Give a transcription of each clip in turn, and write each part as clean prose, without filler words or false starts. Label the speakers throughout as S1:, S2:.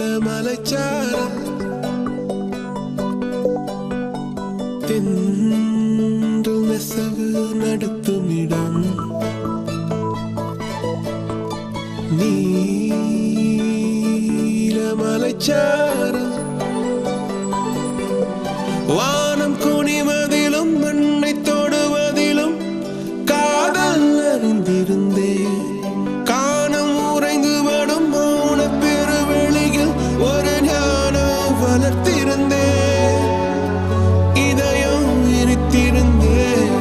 S1: நீலமலைச்சாரல் தென்றல் நெசவு நடத்துமிடம் நீலமலைச்சாரல் வானம் குனிவதிலும் மண்ணை தொடுவதிலும் காதல் அறிந்திருந்தேன். காணம் உறைந்து வடும் மௌன பெருவெளியில் ஒரு ஞானம் வளர்த்திருந்தேன். இதயம் விரித்திருந்தேன்.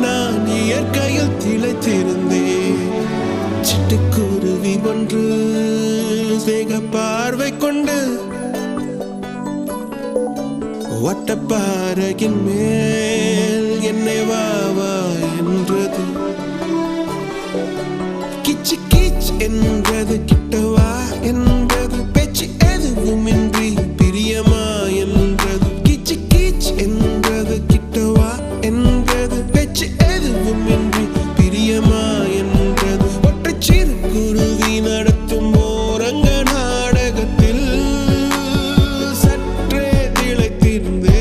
S1: நான் இயற்கையில் திளைத்திருந்தேன். சிட்டுக்குருவி ஒன்று வேக பார்வை கொண்டு வட்டப்பாறையின் மேல் என்னை வா என்றது. கிச்சு கீச் என்றது. கிட்டவா என்றது. பேச்சு எதுவுமின்றி பிரியமா என்றது. கிச்சு கீச் என்றது. கிட்டவா என்றது. பேச்சு எதுவுமின்றி பிரியமா என்றது. ஒற்றை சிறு குருவி நடத்தும் ஓரங்க நாடகத்தில் சற்றே திளைத்திருந்தேன்.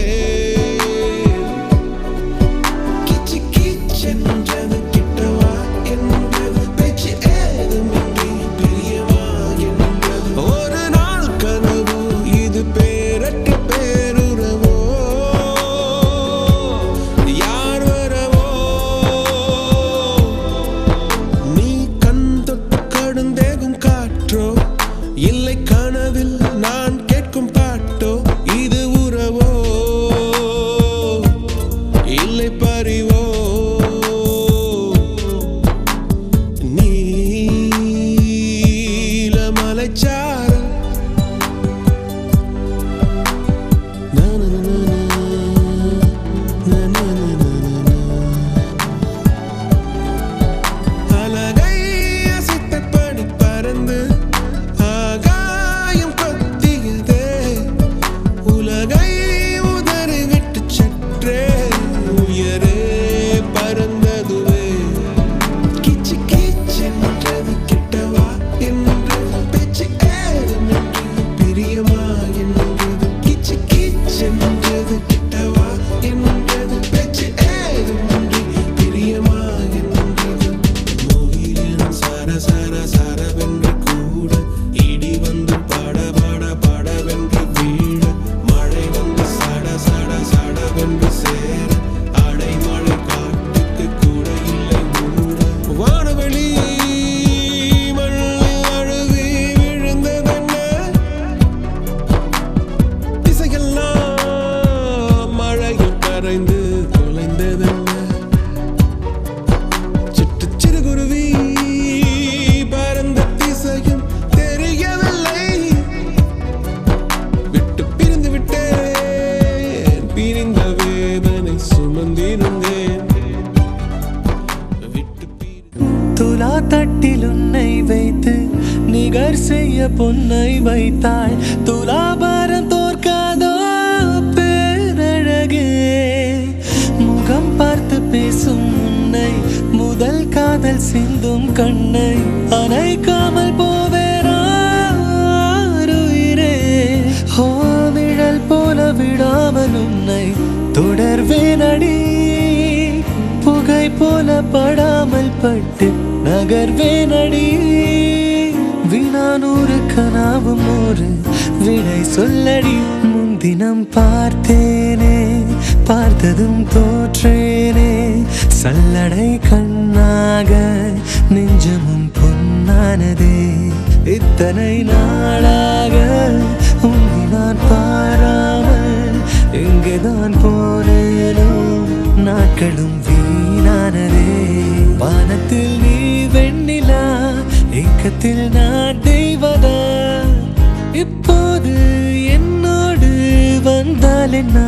S1: கிச்சு கீச் என்றது. கிட்டவா என்றது. பேச்சு ஏதுமின்றி பிரியமா என்றது. ஒரு நாள் கனவு இது பேரற்ற பேருறவோ யார் வரவோ. நீ கண் தொட்டு கடுந்தேகும் காற்றோ இல்லை கனவில் நான் கேட்கும் பாட்டோ. இது உறவோ இல்லை பறிவோ. நீலமலைச்சாரல் அலகை அசைத்தபடி பறந்து ஆகாயம் கொத்தியதே. உலகை உதறிவிட்டு சற்றே உயரே பறந்ததுவே. கிச்சு கீச் என்றது. கிட்டவா என்றது. பேச்சு ஏதுமின்றி பிரியமா என்றது. கிச்சு கீச் என்றது. கிட்டவா என்றது. பேச்சு ஏதுமின்றி பிரியமா என்றது. மொழியிலும் சர சர சரவென்று கூட இடி வந்து பட பட படவென்று வீழ மழை வந்து சட சட சடவென்று சேர அடைமழை காட்டுக்கு கூட இல்லை மூட. வானவெளி மண்ணில் அழுவி விழுந்ததென்ன. திசையெல்லாம் மழையில் கரைந்து தொலைந்ததென்ன. சிட்டு சிறுகுருவி பறந்த திசையும் தெரியவில்லை. விட்டு பிரிந்து விட்டேன். பிரிந்த வேதனை சுமந்திருந்தேன். விட்டு
S2: துலா தட்டில் உன்னை வைத்து நிகர் செய்ய பொன்னை வைத்தாள். துலாபாரம் தோற்காதோ பேரழகே. முகம் பார்த்து பேசும் உன்னை முதல் காதல் சிந்தும் கண்ணை அணைக்காமல் போவேராருயிரே. ஹோ நிழல் போல விடாமல் உன்னை தொடர்வேனடி. புகை போல படாமல் பட்டு நகர்வேனடி. வினானூறு கனாவும் ஒரு விடை சொல்லடி. முன்தினம் பார்த்தேனே பார்த்ததும் தோற்றேனே. சல்லடை கண்ணாக நெஞ்சமும் பொன்னானதே. இத்தனை நாளாக உன்னை நான் பாராமல் எங்கேதான் போனேனோ. நாட்களும் வீணானதே. வானத்தில் நீ வெண்ணிலா ஏக்கத்தில் நான் தெய்வதா. இப்போது என்னோடு வந்தால் என்ன.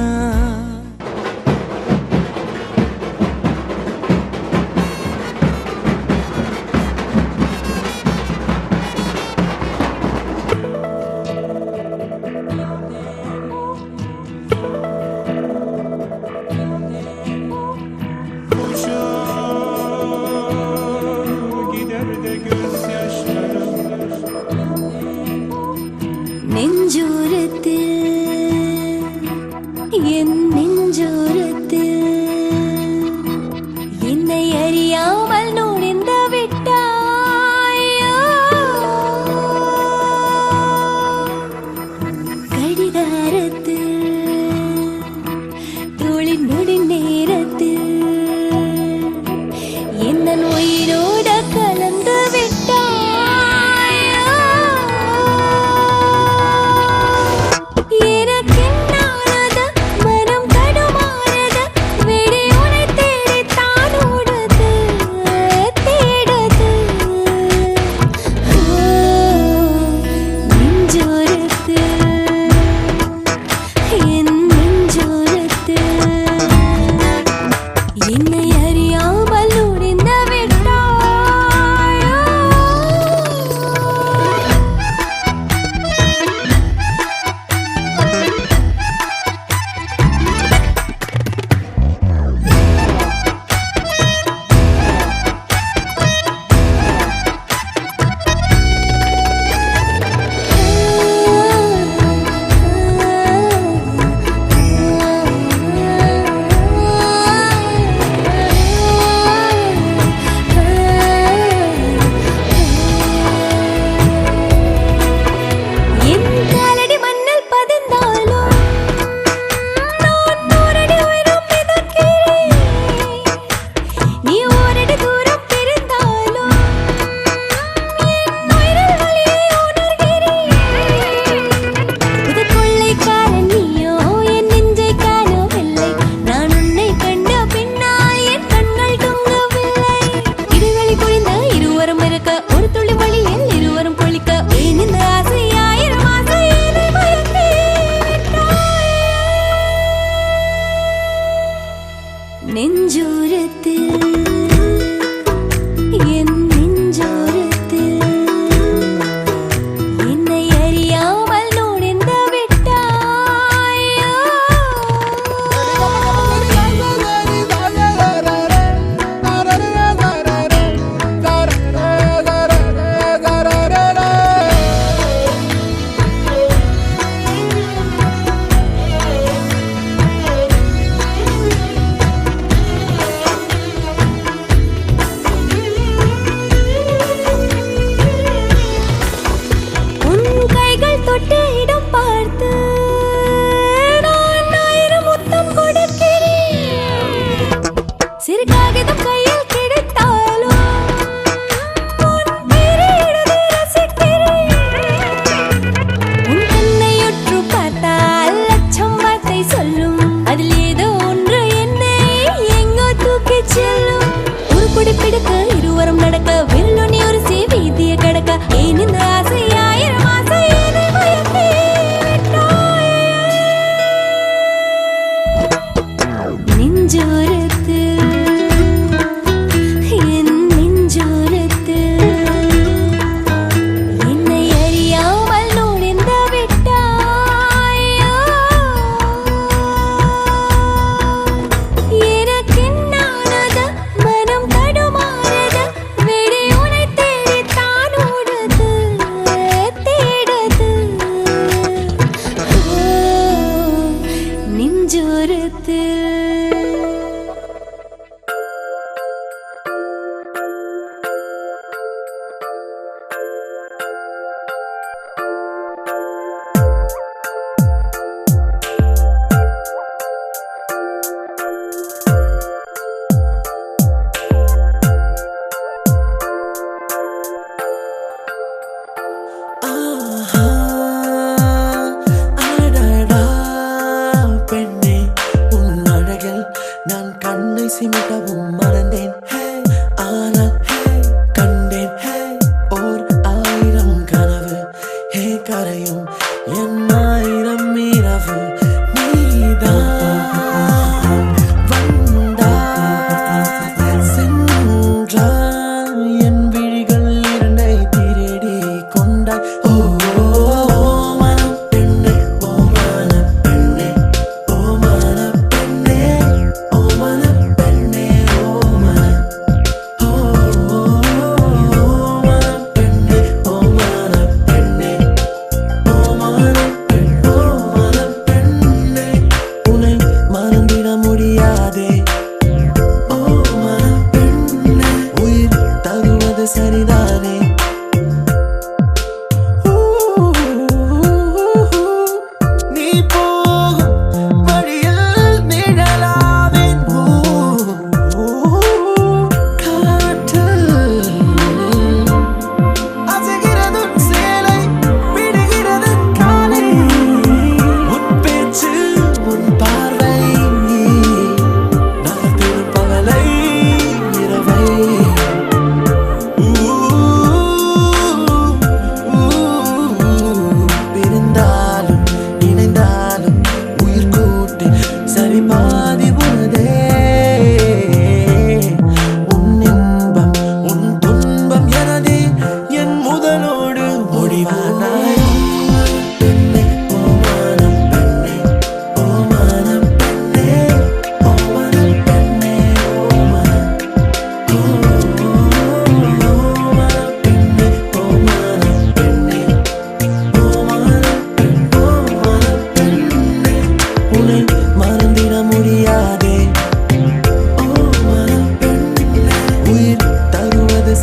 S1: gider de gözyaşlarım.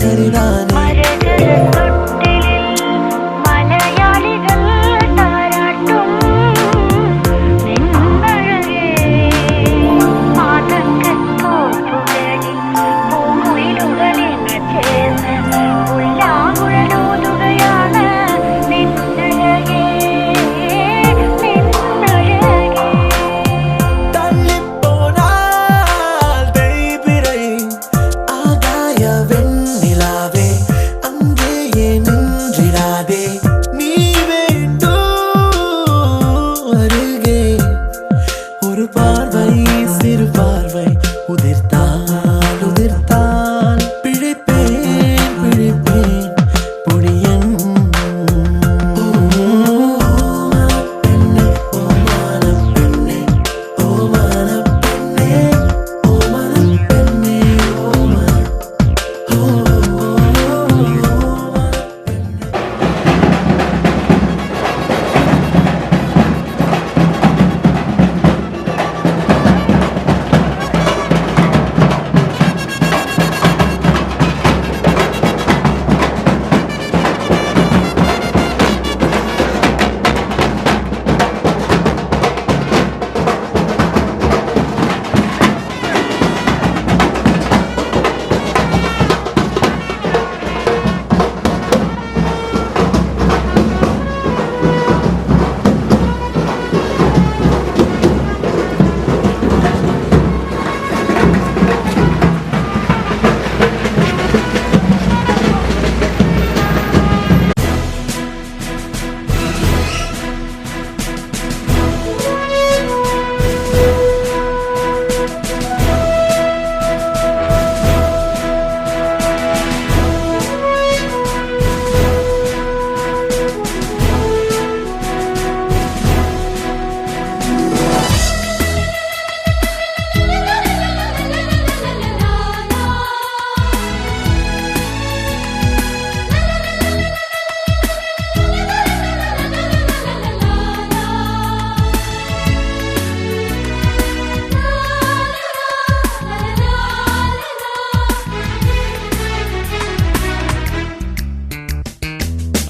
S2: சரிதானே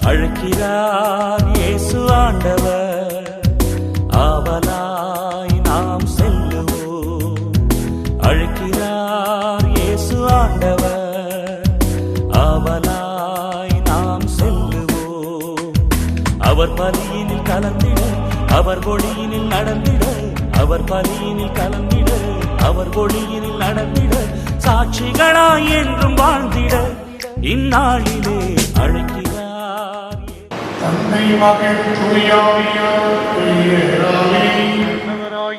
S3: அழைக்கிறார் இயேசு ஆண்டவர், ஆவலாய் நாம் செல்லுவோம். அழைக்கிறார் இயேசு ஆண்டவர், ஆவலாய் நாம் செல்லுவோம். அவர் பலியினில் கலந்திட, அவர் ஒளியினில் நடந்திட, அவர் பலியினில் கலந்திட, அவர் ஒளியினில் நடந்திட, சாட்சிகளாய் என்றும் வாழ்ந்திட இந்நாளிலே அழைக்கிறார்.
S4: தந்தை மகன்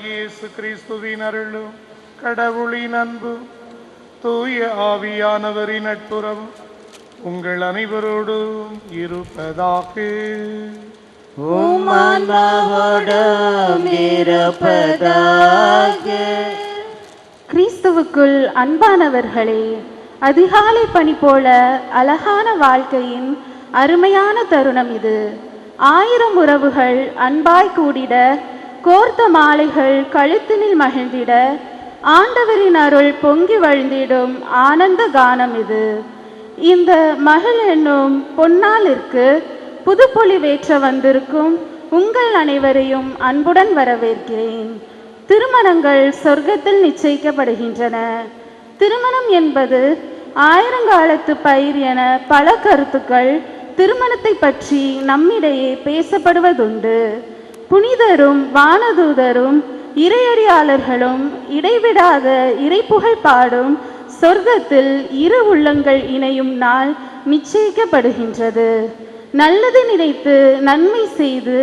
S4: இயேசு கிறிஸ்துவின் அருளும் கடவுளின் அன்பு தூய ஆவியானவரின் நட்புறவு உங்கள் அனைவரோடும் இருப்பதாக.
S5: கிறிஸ்துவுக்குள் அன்பானவர்களே, அதிகாலை பணி போல அழகான வாழ்க்கையின் அருமையான தருணம் இது. 1000 உறவுகள் அன்பாய் கூடிட, கோர்த்த மாலைகள் கழுத்தினில் மகிழ்ந்திட, ஆண்டவரின் அருள் பொங்கி வழிந்திடும் ஆனந்த கானம் இது. இந்த மகிழ் என்னும் பொன்னாளிற்கு புதுப்பொலிவேற்ற வந்திருக்கும் உங்கள் அனைவரையும் அன்புடன் வரவேற்கிறேன். திருமணங்கள் சொர்க்கத்தில் நிச்சயிக்கப்படுகின்றன. திருமணம் என்பது 1000 காலத்து பயிர் என பல கருத்துக்கள் திருமணத்தை பற்றி நம்மிடையே பேசப்படுவதுண்டு. புனிதரும் வானதூதரும் இறையறியாளர்களும் இடைவிடாத இறைப்புகழ் பாடும் சொர்க்கத்தில் இரு உள்ளங்கள் இணையும் நாள் நிச்சயிக்கப்படுகின்றது. நல்லது நினைத்து நன்மை செய்து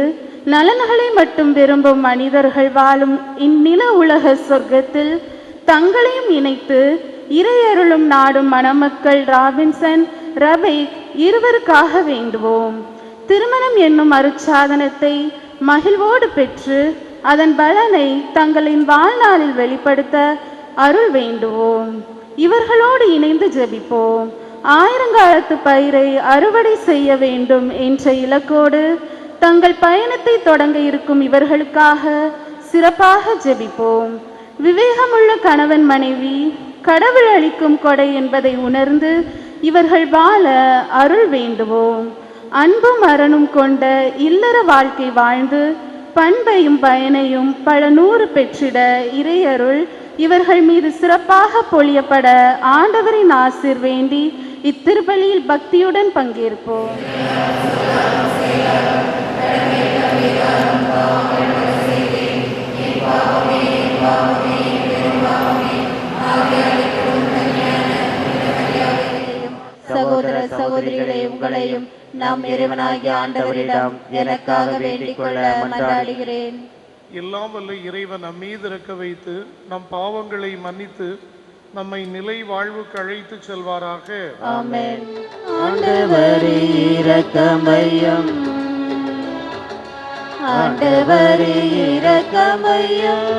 S5: நலன்களை மட்டும் விரும்பும் மனிதர்கள் வாழும் இந்நில உலக சொர்க்கத்தில் தங்களையும் இணைத்து இறையருளும் நாடும் மணமக்கள் ராபின்சன் ரபேக் இருவருக்காக வேண்டுவோம். திருமணம் என்னும் அருட்சாதனத்தை மகிழ்வோடு பெற்று அதன் பலனை தங்களின் வாழ்நாளில் வெளிப்படுத்த அருள் வேண்டுவோம். இவர்களோடு இணைந்து ஜெபிப்போம். 1000 காலத்து பயிரை அறுவடை செய்ய வேண்டும் என்ற இலக்கோடு தங்கள் பயணத்தை தொடங்க இருக்கும் இவர்களுக்காக சிறப்பாக ஜெபிப்போம். விவேகமுள்ள கணவன் மனைவி கடவுள் அளிக்கும் கொடை என்பதை உணர்ந்து இவர்கள் வாழ அருள் வேண்டுவோம். அன்பும் அறனும் கொண்ட இல்லற வாழ்க்கை வாழ்ந்து பண்பையும் பயனையும் பல நூறு பெற்றிட இறையருள் இவர்கள் மீது சிறப்பாக பொழியப்பட ஆண்டவரின் ஆசீர் வேண்டி இத்திருப்பலியில் பக்தியுடன் பங்கேற்போம்.
S6: சகோதர சகோதரிகளே, உங்களையும் நம் இறைவனாகிய ஆண்டவரிடம் எனக்காக வேண்டிக் கொள்ள மன்றாடுகிறேன்.
S4: எல்லாம் வல்ல இறைவன் நம் மீது இருக்க வைத்து நம் பாவங்களை மன்னித்து நம்மை நிலை வாழ்வுக்கு அழைத்து செல்வாராக.
S6: ஆமென். ஆண்டவரே இரக்கமையும், ஆண்டவரே இரக்கமையும்,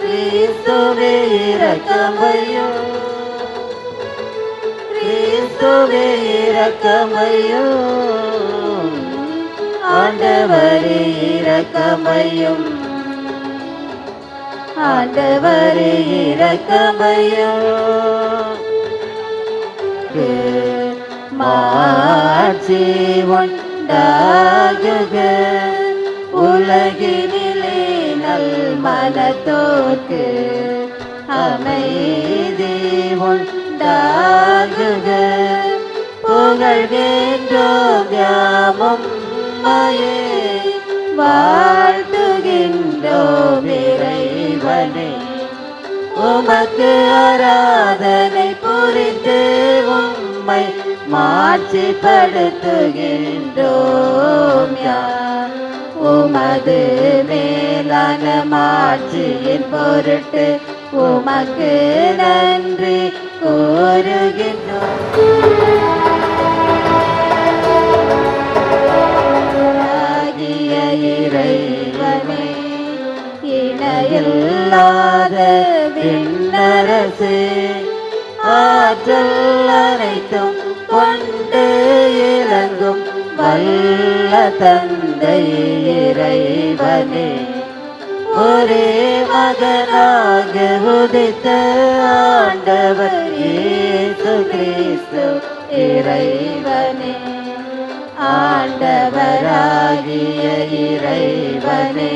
S6: கிறிஸ்துவே இரக்கமையும், கிறிஸ்துவே இரக்கமையும், ஆண்டவரே இரக்கமையும், ஆண்டவரே இரக்கமையும். மாட்சி உண்டாகுக உலகினிலே நல் மனத்தோர்க்கு, அமைதி உண்டாகுக புகழ்கின்றோம் யாமும் உம்மையே, வாழ்த்துகின்றோம் இறைவனே. உமக்கு ஆராதனை புரிந்து உம்மை மாட்சிப்படுத்துகின்றோம் யாம். உமது மேலான மாட்சியின் பொருட்டு உமக்கு நன்றி கூறுகின்றோம். இறைவனே, இணையில்லாத விண்ணரசே, ஆற்றல் அனைத்தும் கொண்டு இறங்கும் வல்ல தந்தை இறைவனே, ஒரே மகனாக உதித்த ஆண்டவர் இயேசு கிறிஸ்து இறைவனே, ஆண்டவராகிய இறைவனே,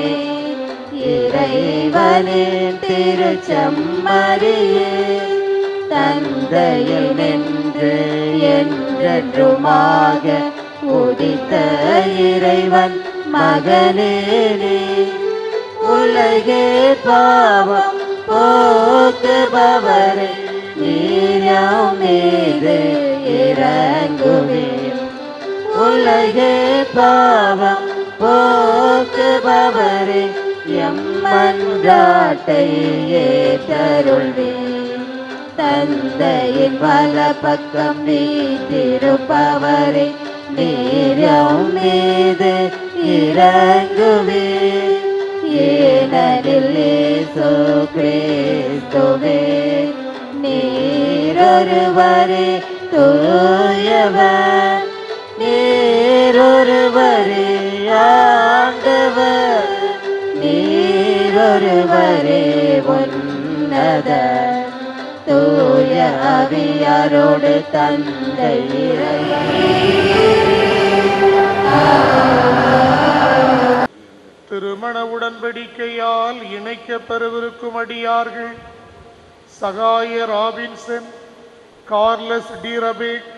S6: இறைவனே திருச்செம்மறியே, தந்தையில் நின்று என்றென்றுமாக உதித்த இறைவன் மகனே நீ, உலகே பாவம் போக்குபவரே, நீர் மீது இறங்குவீர். உலகே பாவம் போக்குபவரே, எம்மன்றாட்டை ஏற்றருள்வீர். தந்தையின் வல பக்கம் வீற்றிருப்பவரே, நீர் மீது இறங்குவீர். ஏனெனில் இயேசு கிறிஸ்துவே நீரொருவரே தூயவர், நீரொருவரே ஆண்டவர், நீரொருவரே உன்னதர். தூய ஆவியாரோடு தந்தை
S4: திருமண உடன்படிக்கையால் இணைக்கப்பெறவிருக்கும் அடியார்கள் சகாய ராபின்சன், கார்லஸ் டி ரபேக்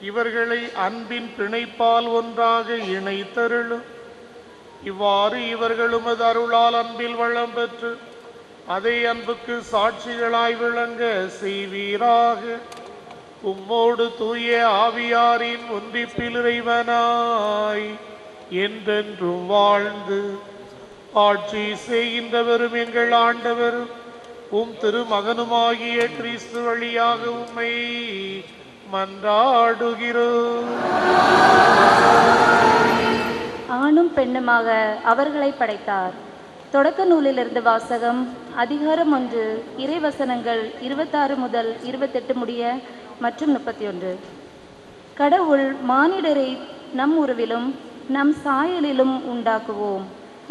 S4: இவர்களை அன்பின் பிணைப்பால் ஒன்றாக இணைத்தருளும். இவ்வாறு இவர்கள் உமது அருளால் அன்பில் வளம் பெற்று அதே அன்புக்கு சாட்சிகளாய் விளங்க செய்வீராக. உம்மோடு தூய ஆவியாரின் ஒன்றிப்பில் இறைவனாய் என்றென்றும் வாழ்ந்து ஆட்சி செய்கின்றவரும் எங்கள் ஆண்டவரும் உம் திருமகனுமாகிய கிறிஸ்து வழியாக உம்மை மன்றாடுகிறோம்.
S7: ஆணும் பெண்ணுமாக அவர்களை படைத்தார். தொடக்க நூலிலிருந்து வாசகம். அதிகாரம் 1, இறைவசனங்கள் 26 முதல் 28 முடிய மற்றும் 31. கடவுள் மானிடரை நம் உருவிலும் நம் சாயலிலும் உண்டாக்குவோம்.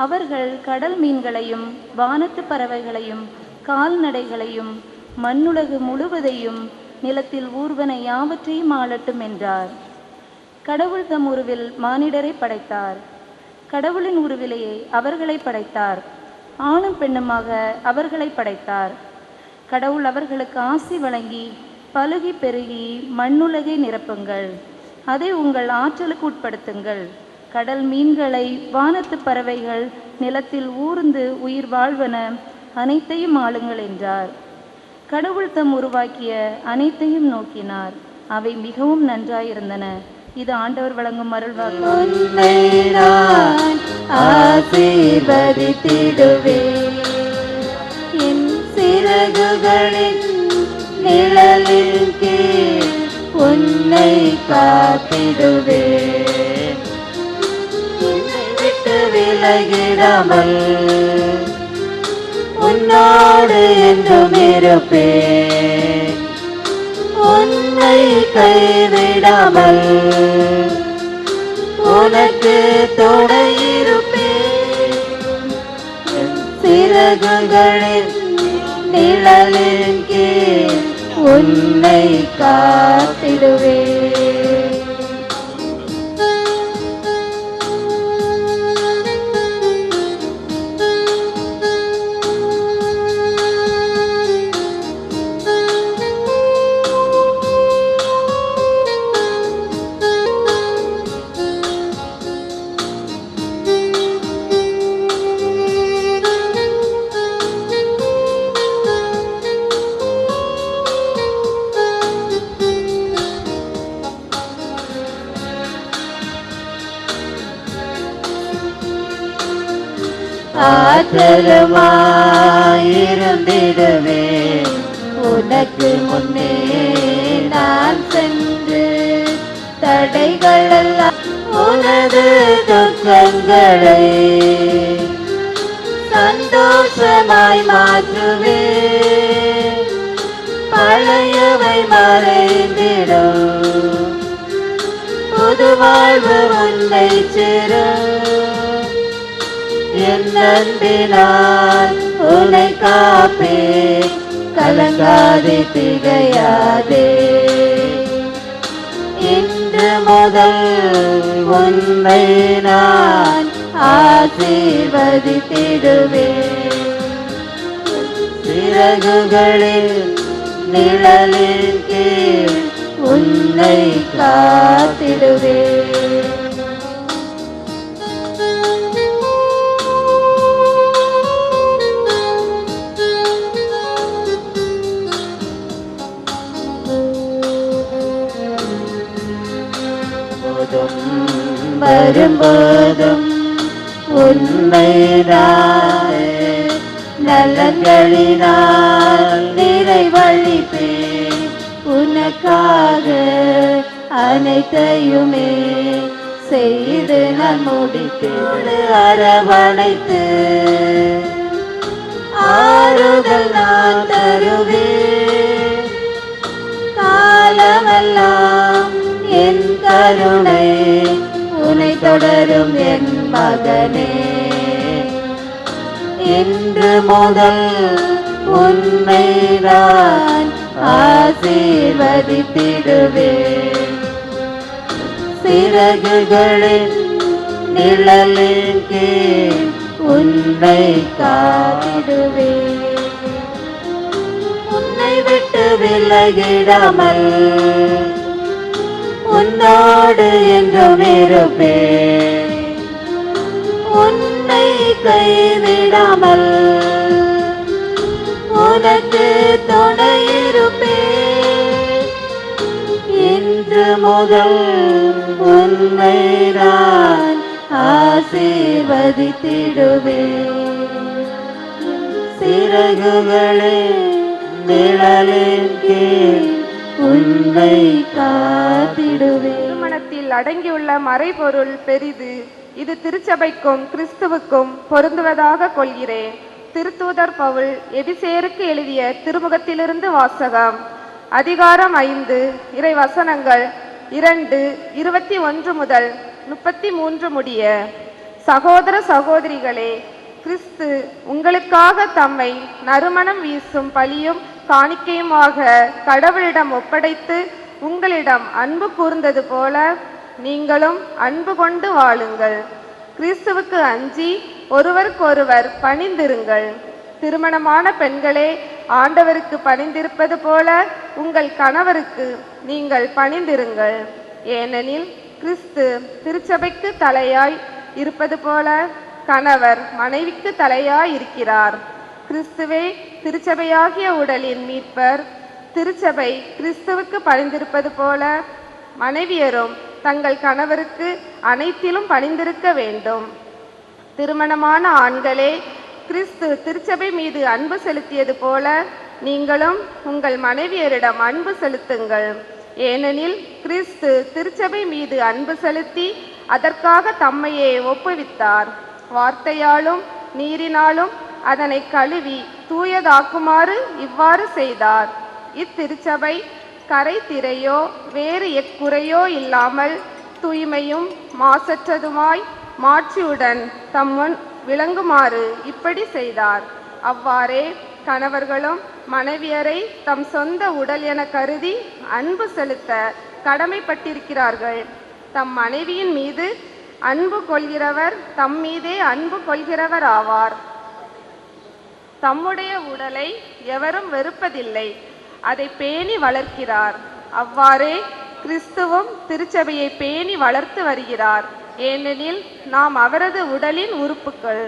S7: அவர்கள் கடல் மீன்களையும் வானத்து பறவைகளையும் கால்நடைகளையும் மண்ணுலகு முழுவதையும் நிலத்தில் ஊர்வன யாவற்றையும் ஆளட்டும் என்றார். கடவுள் தம் உருவில் மானிடரை படைத்தார். கடவுளின் உருவிலேயே அவர்களை படைத்தார். ஆணும் பெண்ணுமாக அவர்களை படைத்தார். கடவுள் அவர்களுக்கு ஆசி வழங்கி, பலுகி பெருகி மண்ணுலகை நிரப்புங்கள், அதை உங்கள் ஆற்றலுக்கு உட்படுத்துங்கள், கடல் மீன்களை, வானத்து பறவைகள், நிலத்தில் ஊர்ந்து உயிர் வாழ்வன அனைத்தையும் ஆளுங்கள் என்றார். கடவுள் தம் உருவாக்கிய அனைத்தையும் நோக்கினார், அவை மிகவும் நன்றாயிருந்தன. இது ஆண்டவர் வழங்கும் அருள்வாக்கு.
S6: உன்னை நான் ஆசீர்வதித்திடுவேன், என் சிறகுகளின் நிழலின் கீழ் உன்னை காத்திடுவேன், உன்னை விட்டு விலகிடாமல் உன்னோடு என்றும் இருப்பேன், உன்னை கைவிடாமல் உனக்கு துணையிருப்பேன், சிறகுகளின் நிழலின் கீழ் உன்னை காத்திடுவேன். ஆற்றலுமாயிருந்திடுவேன், உனக்கு முன்னே நான் சென்று தடைகளெல்லாம் உனது துக்கங்களை சந்தோஷமாய் மாற்றுவேன், பழையவை மறைந்திடும், புது வாழ்வு உன்னை சேரும், என் அன்பினால் உன்னை காப்பேன், கலங்காதே திகையாதே, இன்று முதல் உன்னை நான் ஆசீர்வதித்திடுவேன், சிறகுகளில் நிழலின் கீழ் உன்னை காத்திடுவேன். வரும்போதும் உன்னை நான் நலன்களினால் நிறைவழிப்பேன், உனக்காக அனைத்தையுமே செய்து நான் முடித்து அரவணைத்து ஆறுதல் நான் தருவேன், காலமெல்லாம் என் கருணை உன்னை தொடரும் என் மகனே, இன்று முதல் உன்னை நான் ஆசீர்வதித்திடுவேன், சிறகுகளின் நிழலின் கீழ் உன்னை காத்திடுவேன், உன்னை விட்டு விலகிடாமல் உன்னோடு என்றும் இருப்பேன், உன்னை கைவிடாமல் உனக்கு துணையிருப்பேன், இன்று முதல் உன்னை நான் ஆசீர்வதித்திடுவேன், சிறகுகளின் நிழலின் கீழ் உன்னை காத்திடுவேன்.
S5: திருமணத்தில் அடங்கியுள்ள மறைபொருள் பெரிது, இது திருச்சபைக்கும் கிறிஸ்துவுக்கும் பொருந்துவதாக கொள்கிறேன். திருத்தூதர் பவுல் எபிசேருக்கு எழுதிய திருமுகத்திலிருந்து வாசகம். அதிகாரம் 5, இறை வசனங்கள் 2:21 முதல் 33 முடிய. சகோதர சகோதரிகளே, கிறிஸ்து உங்களுக்காக தம்மை நறுமணம் வீசும் பலியும் காணிக்கையுமாக கடவுளிடம் ஒப்படைத்து உங்களிடம் அன்பு கூர்ந்தது போல நீங்களும் அன்பு கொண்டு வாழுங்கள். கிறிஸ்துவுக்கு அஞ்சி ஒருவருக்கொருவர் பணிந்திருங்கள். திருமணமான பெண்களே, ஆண்டவருக்கு பணிந்திருப்பது போல உங்கள் கணவருக்கு நீங்கள் பணிந்திருங்கள். ஏனெனில் கிறிஸ்து திருச்சபைக்கு தலையாய் இருப்பது போல கணவர் மனைவிக்கு தலையாய் இருக்கிறார். கிறிஸ்துவே திருச்சபையாகிய உடலின் மீட்பர். திருச்சபை கிறிஸ்துவுக்கு பணிந்திருப்பது போல மனைவியரும் தங்கள் கணவருக்கு அனைத்திலும் பணிந்திருக்க வேண்டும். திருமணமான ஆண்களே, கிறிஸ்து திருச்சபை மீது அன்பு செலுத்தியது போல நீங்களும் உங்கள் மனைவியரிடம் அன்பு செலுத்துங்கள். ஏனெனில் கிறிஸ்து திருச்சபை மீது அன்பு செலுத்தி அதற்காக தம்மையே ஒப்புவித்தார். வார்த்தையாலும் நீரினாலும் அதனை கழுவி தூயதாக்குமாறு இவ்வாறு செய்தார். இத்திருச்சபை கரை திரையோ வேறு எக்குறையோ இல்லாமல் தூய்மையும் மாசற்றதுமாய் மாட்சியுடன் தம்முன் விளங்குமாறு இப்படி செய்தார். அவ்வாறே கணவர்களும் மனைவியரை தம் சொந்த உடல் என கருதி அன்பு செலுத்த கடமைப்பட்டிருக்கிறார்கள். தம் மனைவியின் மீது அன்பு கொள்கிறவர் தம் மீதே அன்பு கொள்கிறவர் ஆவார். தம்முடைய உடலை எவரும் வெறுப்பதில்லை, அதை பேணி வளர்க்கிறார். அவ்வாறே கிறிஸ்துவும் திருச்சபையை பேணி வளர்த்து வருகிறார். ஏனெனில் நாம் அவரது உடலின் உறுப்புகள்.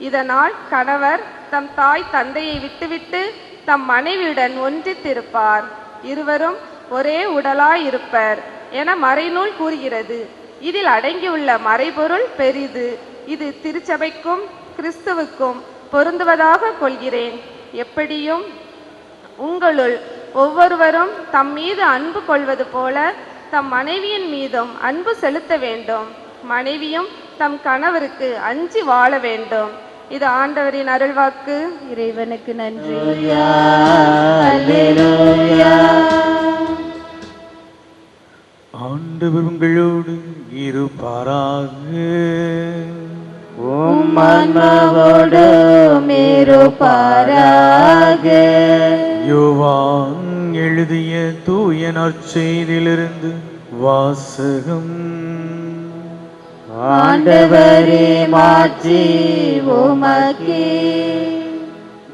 S5: இதனால் கணவர் தம் தாய் தந்தையை விட்டுவிட்டு தம் மனைவியுடன் ஒன்றித்திருப்பார். இருவரும் ஒரே உடலாய் இருப்பர் என மறைநூல் கூறுகிறது. இதில் அடங்கியுள்ள மறைபொருள் பெரிது. இது திருச்சபைக்கும் கிறிஸ்துவுக்கும் பொருந்துவதாக கொள்கிறேன். எப்படியும் உங்களுள் ஒவ்வொருவரும் தம் மீது அன்பு கொள்வது போல தம் மனைவியின் மீதும் அன்பு செலுத்த வேண்டும். மனைவியும் தம் கணவருக்கு அஞ்சி வாழ வேண்டும். இது ஆண்டவரின் அருள்வாக்கு.
S6: இறைவனுக்கு நன்றி.
S8: ஆண்டவர் உங்களோடு இருப்பாராக.
S6: உம் ஆன்மாவோடும் இருப்பாராக.
S8: யோவான் எழுதிய தூய நற்செய்தியிலிருந்து வாசகம்.
S6: ஆண்டவரே மாட்சி உமக்கே.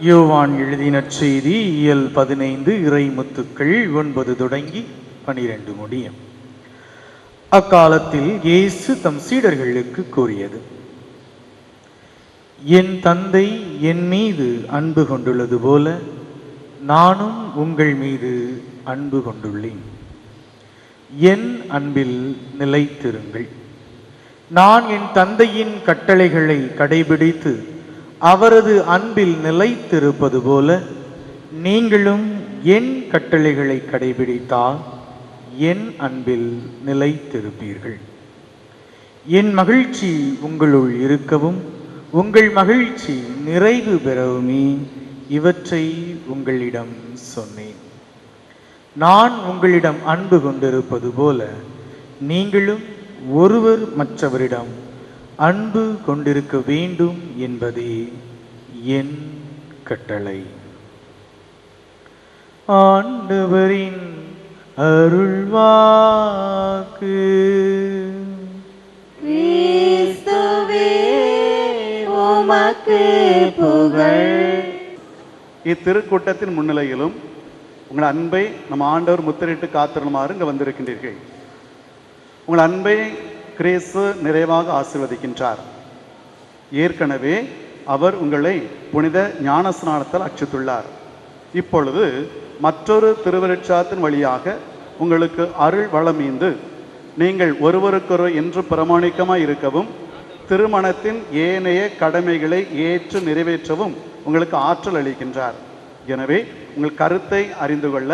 S8: யோவான் எழுதிய நற்செய்தி இயல் 15 இறை முத்துக்கள் 9 தொடங்கி 12 முடியும். அக்காலத்தில் இயேசு தம் சீடர்களுக்கு கூறியது: என் தந்தை என் மீது அன்பு கொண்டுள்ளது போல நானும் உங்கள் மீது அன்பு கொண்டுள்ளேன். என் அன்பில் நிலைத்திருங்கள். நான் என் தந்தையின் கட்டளைகளை கடைபிடித்து அவரது அன்பில் நிலைத்திருப்பது போல நீங்களும் என் கட்டளைகளை கடைபிடித்தால் என் அன்பில் நிலைத்திருப்பீர்கள். என் மகிழ்ச்சி உங்களுள் இருக்கவும் உங்கள் மகிழ்ச்சி நிறைவு பெறவுமே இவற்றை உங்களிடம் சொன்னேன். நான் உங்களிடம் அன்பு கொண்டிருப்பது போல நீங்களும் ஒருவர் மற்றவரிடம் அன்பு கொண்டிருக்க வேண்டும் என்பதே என் கட்டளை. ஆண்டவரின் அருள்வாக்கு.
S6: கிறிஸ்துவே உமக்கு புகழ்.
S9: இத்திருக்கூட்டத்தின் முன்னிலையிலும் உங்கள் அன்பை நம் ஆண்டவர் முத்திரையிட்டு காத்திருமாறு இங்கு வந்திருக்கின்றீர்கள். உங்கள் அன்பை கிறிஸ்து நிறைவாக ஆசீர்வதிக்கின்றார். ஏற்கனவே அவர் உங்களை புனித ஞானஸ்நானத்தால் அர்ச்சித்துள்ளார். இப்பொழுது மற்றொரு திருவருட்சாத்தின் வழியாக உங்களுக்கு அருள் வளமீந்து நீங்கள் ஒருவருக்கொருவர் என்று பிரமாணிக்கமாய் இருக்கவும் திருமணத்தின் ஏனைய கடமைகளை ஏற்று நிறைவேற்றவும் உங்களுக்கு ஆற்றல் அளிக்கின்றார். எனவே உங்கள் கருத்தை அறிந்து கொள்ள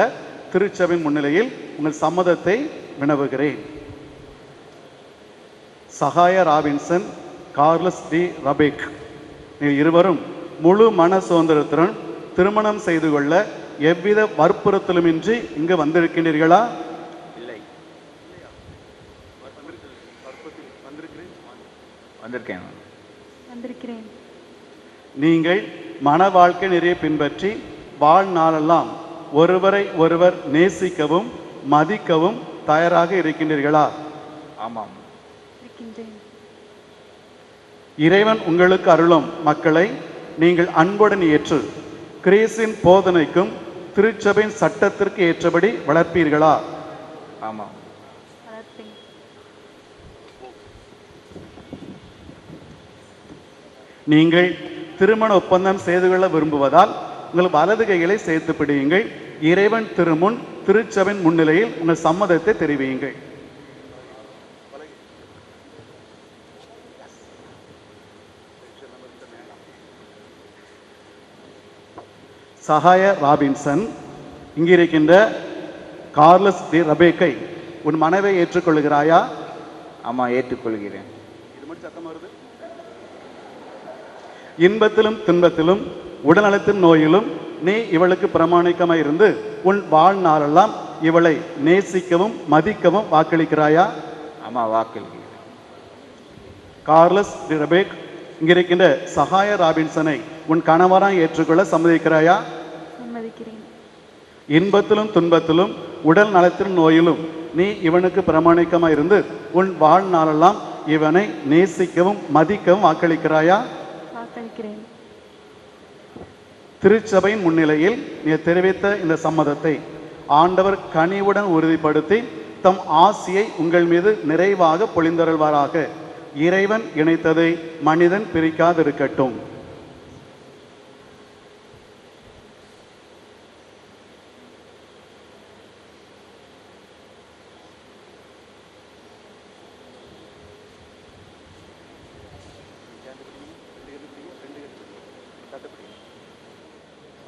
S9: திருச்சபையின் முன்னிலையில் உங்கள் சம்மதத்தை வினவுகிறேன். சகாய ராபின்சன், கார்லஸ் டி ரபேக், நீங்கள் இருவரும் முழு மன சுதந்திரத்துடன் திருமணம் செய்து கொள்ள எவ்வித வற்புறுத்தலுமின்றி இங்கு வந்திருக்கின்றீர்களா?
S10: இல்லை.
S7: வந்திருக்கிறேன்.
S9: நீங்கள் மன வாழ்க்கை நெறியை பின்பற்றி வாழ்நாளெல்லாம் ஒருவரை ஒருவர் நேசிக்கவும் மதிக்கவும் தயாராக இருக்கின்றீர்களா?
S8: ஆமாம்.
S9: இறைவன் உங்களுக்கு அருளும் மக்களை நீங்கள் அன்புடன் ஏற்று கிறிஸ்துவின் போதனைக்கும் திருச்சபையின் சட்டத்திற்கு ஏற்றபடி வளர்ப்பீர்களா?
S8: ஆமாம்.
S9: நீங்கள் திருமண ஒப்பந்தம் செய்து கொள்ள விரும்புவதால் உங்கள் வலது கைகளை சேர்த்து பிடியுங்கள். இறைவன் திருமுன் திருச்சபையின் முன்னிலையில் உங்கள் சம்மதத்தை தெரிவியுங்கள். சகாய ராபின்சன், இங்கிருக்கின்ற கார்லஸ் டி ரபேக்கை உன் மனைவை ஏற்றுக்கொள்கிறாயா?
S8: ஆமாம், ஏற்றுக்கொள்கிறேன்.
S9: இன்பத்திலும் துன்பத்திலும் உடல்நலத்தின் நோயிலும் நீ இவளுக்கு பிரமாணிக்கமாய் இருந்து உன் வாழ்நாளெல்லாம் இவளை நேசிக்கவும் மதிக்கவும் வாக்களிக்கிறாயா?
S8: ஆமாம், வாக்களிக்கிறேன்.
S9: கார்லஸ் டி ரபேக், இங்கிருக்கின்ற சகாய ராபின்சனை உன் கணவராய் ஏற்றுக்கொள்ள சம்மதிக்கிறாயா?
S7: சம்மதிக்கிறேன்.
S9: இன்பத்திலும் துன்பத்திலும் உடல் நலத்தின் நோயிலும் நீ இவனுக்கு பிரமாணிக்கமாய் இருந்து உன் வாழ்நாளெல்லாம் இவனை நேசிக்கவும் மதிக்கவும் வாக்களிக்கிறாயா?
S7: வாக்களிக்கிறேன்.
S9: திருச்சபையின் முன்னிலையில் நீ தெரிவித்த இந்த சம்மதத்தை ஆண்டவர் கனிவுடன் உறுதிப்படுத்தி தம் ஆசியை உங்கள் மீது நிறைவாக பொழிந்தருள்வாராக. இறைவன் இணைத்ததை மனிதன் பிரிக்காதிருக்கட்டும்.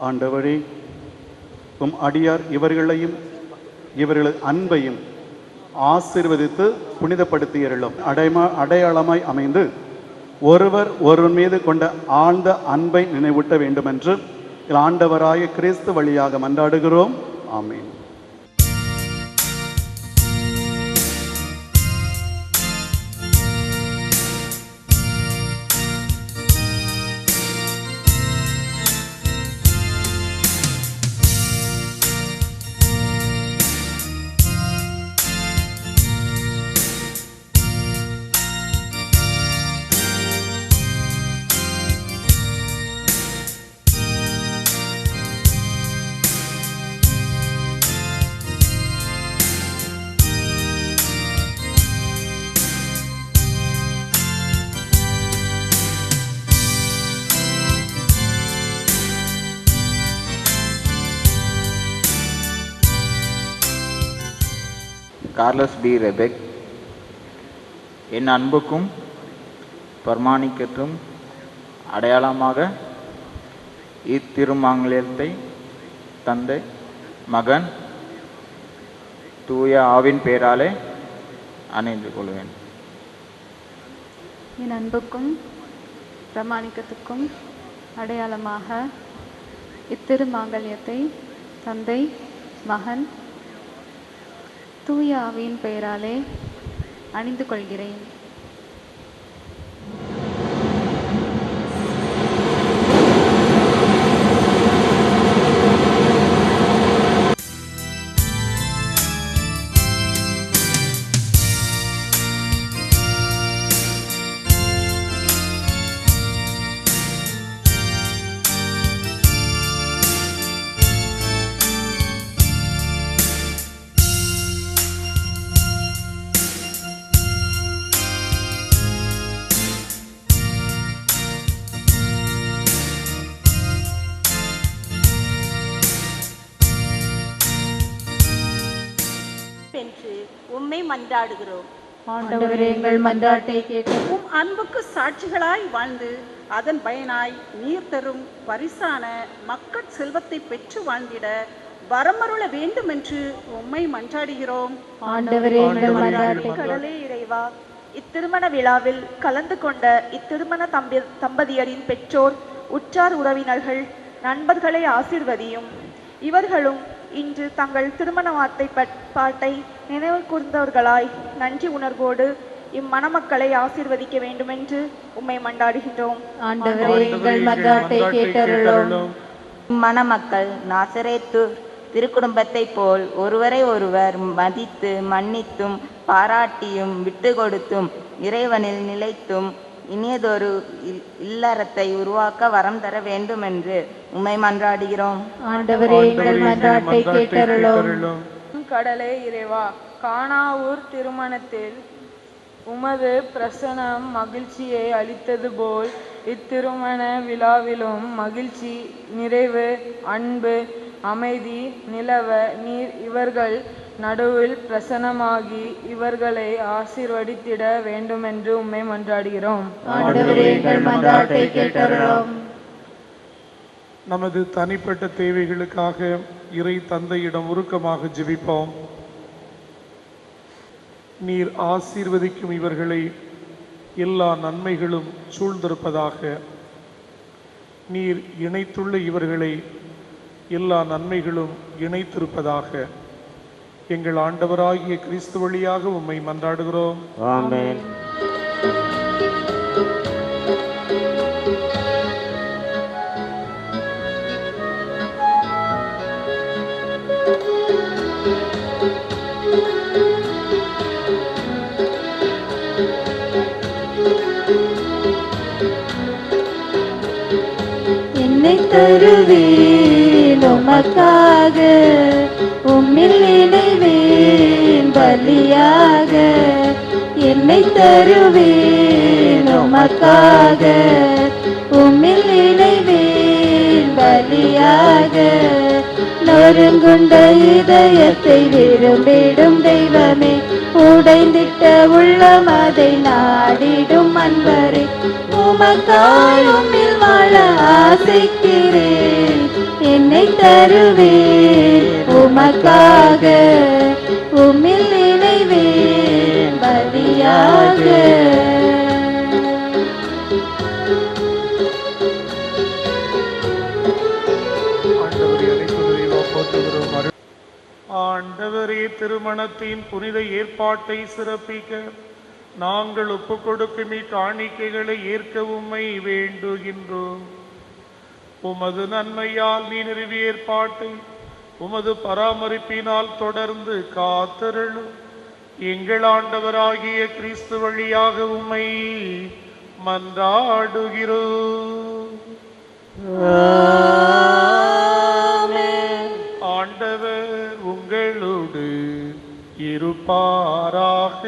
S9: ஆண்டவரே, உம் அடியார் இவர்களையும் இவர்களது அன்பையும் ஆசீர்வதித்து புனிதப்படுத்தியருளும். அடையாளமாய் அமைந்து ஒருவர் ஒருவர் மீது கொண்ட ஆழ்ந்த அன்பை நினைவூட்ட வேண்டுமென்று ஆண்டவராய கிறிஸ்து வழியாக மன்றாடுகிறோம். ஆமீன்.
S10: கார்லஸ் டி ரெபெக், என் அன்புக்கும் பிரமாணிக்கத்தும் அடையாளமாக இத்திருமாங்கல்யத்தை தந்தை மகன் தூய ஆவின் பெயராலே அணிந்து கொள்வேன்.
S7: என் அன்புக்கும் பிரமாணிக்கத்துக்கும் அடையாளமாக இத்திருமாங்கல்யத்தை தந்தை மகன் தூய ஆவியின் பெயராலே அணிந்து கொள்கிறேன்.
S11: உம்மை மன்றாடுகிறோம்.
S6: ஆண்டவரே, எங்கள் மன்றாட்டை கேட்டு
S11: உம் அன்புக்கு சாட்சிகளாய் வாழ்ந்து அதன் பயனாய் நீர் தரும் பரிசான மக்கட் செல்வத்தை பெற்று வாழ்ந்திட வரமருள வேண்டும் என்று உம்மை மன்றாடுகிறோம்.
S6: ஆண்டவரே, எங்கள் மன்றாட்டை
S5: கடலே இறைவா, இத்திருமண விழாவில் கலந்து கொண்ட இத்திருமண தம்பதியரின் பெற்றோர், உற்றார் உறவினர்கள், நண்பர்களை ஆசீர்வதியும். இவர்களும் இன்று தங்கள் திருமண பாட்டை நினைவு கூர்ந்தவர்களாய் நன்றி உணர்வோடு இம்மணமக்களை ஆசீர்வதிக்க வேண்டுமென்று உம்மை மன்றாடுகின்றோம்.
S6: ஆண்டவரே, எங்கள் மன்றாட்டை கேட்டருளும்.
S12: மணமக்கள் நாசரேத்து
S5: திருக்குடும்பத்தைப் போல் ஒருவரை ஒருவர் மதித்து மன்னித்தும் பாராட்டியும் விட்டு கொடுத்தும் இறைவனில் நிலைத்தும் இனியதொரு இல்லறத்தை உருவாக்க வரம் தர வேண்டும் என்று உம்மை மன்றாடுகிறோம்.
S6: ஆண்டவரே எங்கள் மன்றாட்டை கேட்டருளும்.
S12: கடலே இறைவா, கானாவூர் திருமணத்தில் உமது பிரசனம் மகிழ்ச்சியை அளித்தது போல் இத்திருமண விழாவிலும் மகிழ்ச்சி, நிறைவு, அன்பு, அமைதி நிலவ நீர் இவர்கள் நடுவில் பிரசனமாகி இவர்களை ஆசீர்வதித்திட வேண்டுமென்று உம்மை மன்றாடுகிறோம்.
S6: ஆண்டவரே எங்கள் மன்றாட்டை கேட்டருளும்.
S4: நமது தனிப்பட்ட தேவைகளுக்காக இறை தந்தையிடம் உருக்கமாக ஜெபிப்போம். நீர் ஆசீர்வதிக்கும் இவர்களை எல்லா நன்மைகளும் சூழ்ந்திருப்பதாக. நீர் இணைத்துள்ள இவர்களை எல்லா நன்மைகளும் இணைத்திருப்பதாக. எங்கள் ஆண்டவராகிய கிறிஸ்து வழியாக உம்மை மன்றாடுகிறோம்.
S10: ஆமென்.
S6: என்னை தருவேன் உமக்காக, உம்மில் நினைவேன் பலியாக. என்னை தருவேன் உமக்காக, உம்மில் நினைவேன் பலியாக. நொறுங்குண்ட இதயத்தை விரும்பிடும் தெய்வமே, உடைந்திட்ட உள்ளம் அதை நாடிடும் அன்பரே. உமக்காய் உம்மில் வாழ ஆசைக்கிறேன். என்னை தருவேன் உமக்காக, உம்மில் நினைவேன் பலியாக.
S4: ஆண்டவரே, திருமணத்தின் புனித ஏற்பாட்டை சிறப்பிக்க நாங்கள் ஒப்புக் கொடுக்கும் காணிக்கைகளை ஏற்க உம்மை வேண்டுகின்றோம். உமது நன்மையால் நீ நிறுவிய ஏற்பாட்டை உமது பராமரிப்பினால் தொடர்ந்து காத்தருளும். எங்கள் ஆண்டவராகிய கிறிஸ்து வழியாக உம்மை மன்றாடுகிறோம். ஆண்டவர் உங்களோடு இருப்பாராக.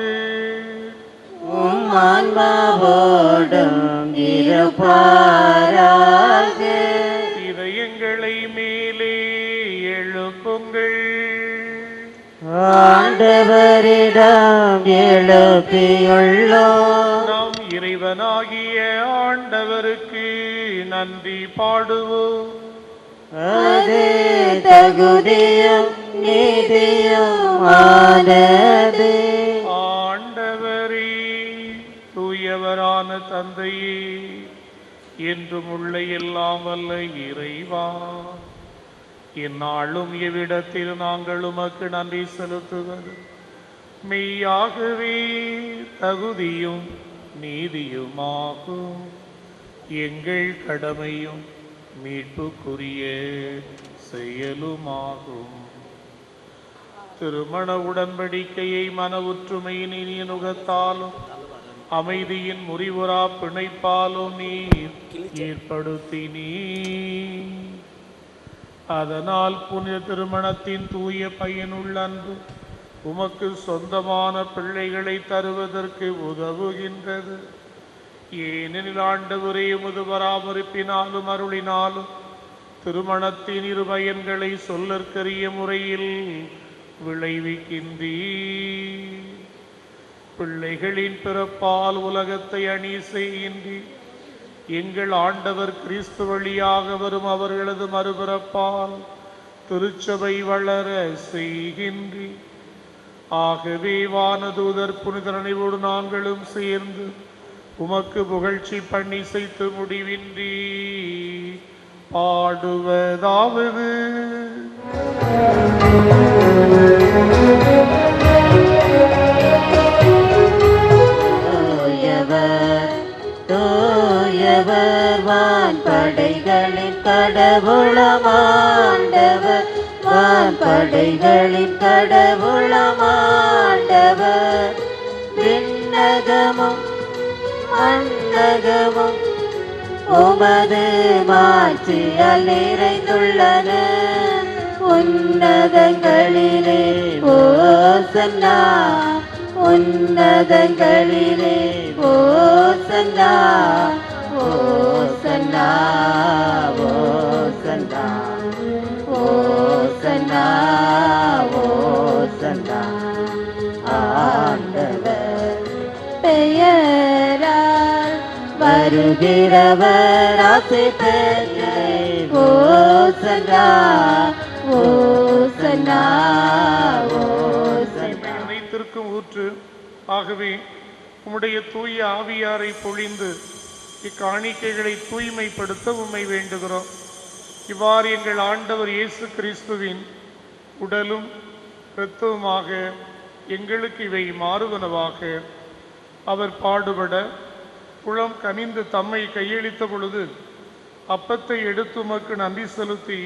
S6: ஆன்மாவோடும் இருப்பாராக.
S4: இதயங்களை மேலே எழுப்புங்கள்.
S6: ஆண்டவரிடம் எழுப்பியுள்ளோம்.
S4: நாம் இறைவனாகிய ஆண்டவருக்கு நன்றி பாடுவோம்.
S6: அது தகுதியும் நீதியும் ஆனது.
S4: ஆண்டவரே, தூயவரான தந்தையே, என்றும் உள்ள எல்லாம் வல்ல இறைவா, இந்நாளும் இவ்விடத்தில் நாங்கள் உமக்கு நன்றி செலுத்துவது மெய்யாகவே தகுதியும் நீதியுமாகும். எங்கள் கடமையும் மீட்புக்குரிய செயலுமாகும். திருமண உடன்படிக்கையை மன ஒற்றுமையின் இனிய நுகத்தாலும் அமைதியின் முறிவுறா பிணைப்பாலும் நீர் ஏற்படுத்தினீர். அதனால் புனித திருமணத்தின் தூய பயனுள்ள அன்பு உமக்கு சொந்தமான பிள்ளைகளை தருவதற்கு உதவுகின்றது. ஏனெனில் ஆண்டவரே, உமது பராமரிப்பினாலும் அருளினாலும் திருமணத்தின் இரு பயன்களை சொல்லற்கரிய முறையில் விளைவிக்கின்றீர். பிள்ளைகளின் பிறப்பால் உலகத்தை அணி செய்கின்றீர். எங்கள் ஆண்டவர் கிறிஸ்து வழியாக வரும் அவர்களது மறுபிறப்பால் திருச்சபை வளர செய்கின்றீர். ஆகவே வானதூதர் புனித நினைவோடு நாங்களும் சேர்ந்து உமக்கு புகழ்ச்சி பண்ணி செய்து முடிவின்றி பாடுவதாவது.
S6: தூயவர் வான் படைகளின் கடவுளமாண்டவர், வான் படைகளின் கடவுளமாண்டவர் விண்ணகமும் மண்ணகமும் உமது மாட்சியால் நிறைந்துள்ளன. உன்னதங்களிலே ஓசன்னா, உன்னதங்களிலே ஓசன்னா, ஓசன்னா, ஓசன்னா, ஓசன்னா, ஓசன்னா. ஆண்டவர் பெயரால் வருகிறவர் ஆசி பெற்றே. ஓசன்னா, ஓசன்னா, ஓசன்னா.
S4: அனைத்திற்கும் ஊற்று ஆகவே உம்முடைய தூய ஆவியாரை பொழிந்து இக்காணிக்கைகளை தூய்மைப்படுத்த உம்மை வேண்டுகிறோம். இவ்வாறு எங்கள் ஆண்டவர் இயேசு கிறிஸ்துவின் உடலும் இரத்தவுமாக எங்களுக்கு இவை மாறுவனவாக. அவர் பாடுபட புலம் கனிந்து தம்மை கையளித்த பொழுது அப்பத்தை எடுத்து உமக்கு நன்றி செலுத்தி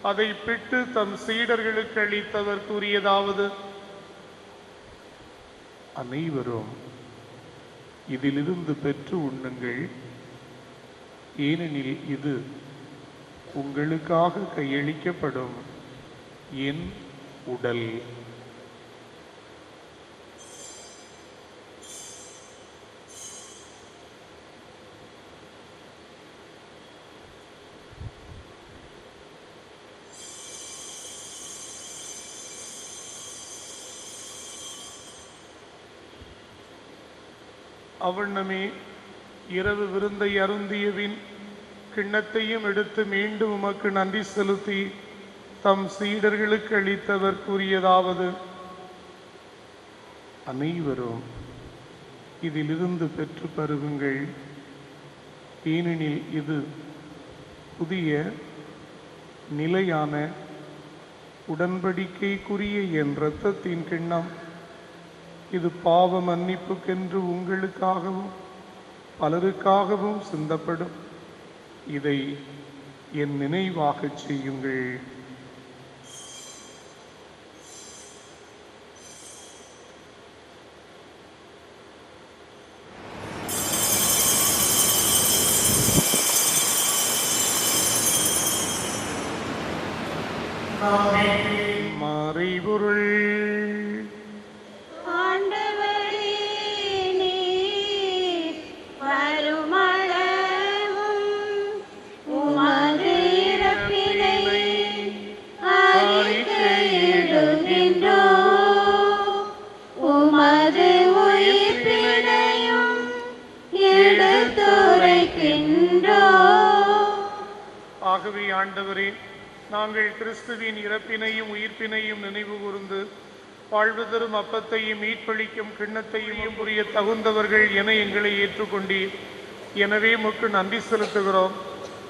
S4: அதை பிட்டு தம் சீடர்களுக்கு அளித்தவர் கூறியதாவது: அனைவரும் இதிலிருந்து பெற்று உண்ணுங்கள், ஏனெனில் இது உங்களுக்காக கையளிக்கப்படும் என் உடல். அவ்வண்ணமே இரவு விருந்தை அருந்தியவின் கிண்ணத்தையும் எடுத்து மீண்டும் உமக்கு நன்றி செலுத்தி தம் சீடர்களுக்கு அளித்தவர் கூறியதாவது: அனைவரும் இதிலிருந்து பெற்று பருகுங்கள், ஏனெனில் இது புதிய நிலையான உடன்படிக்கைக்குரிய என் இரத்தத்தின் கிண்ணம். இது பாவ மன்னிப்புக்கென்று உங்களுக்காகவும் பலருக்காகவும் சிந்தப்படும். இதை என் நினைவாகச் செய்யுங்கள். மறைபொருள் ஆகவே ஆண்டவரே, நாங்கள் கிறிஸ்துவின் இறப்பினையும் உயிர்ப்பினையும் நினைவு கூர்ந்து வாழ்வு தரும் அப்பத்தையும் மீட்பளிக்கும் கிண்ணத்தையும் புரிய தகுந்தவர்கள் என எங்களை ஏற்றுக்கொண்டீர். எனவே உமக்கு நன்றி செலுத்துகிறோம்.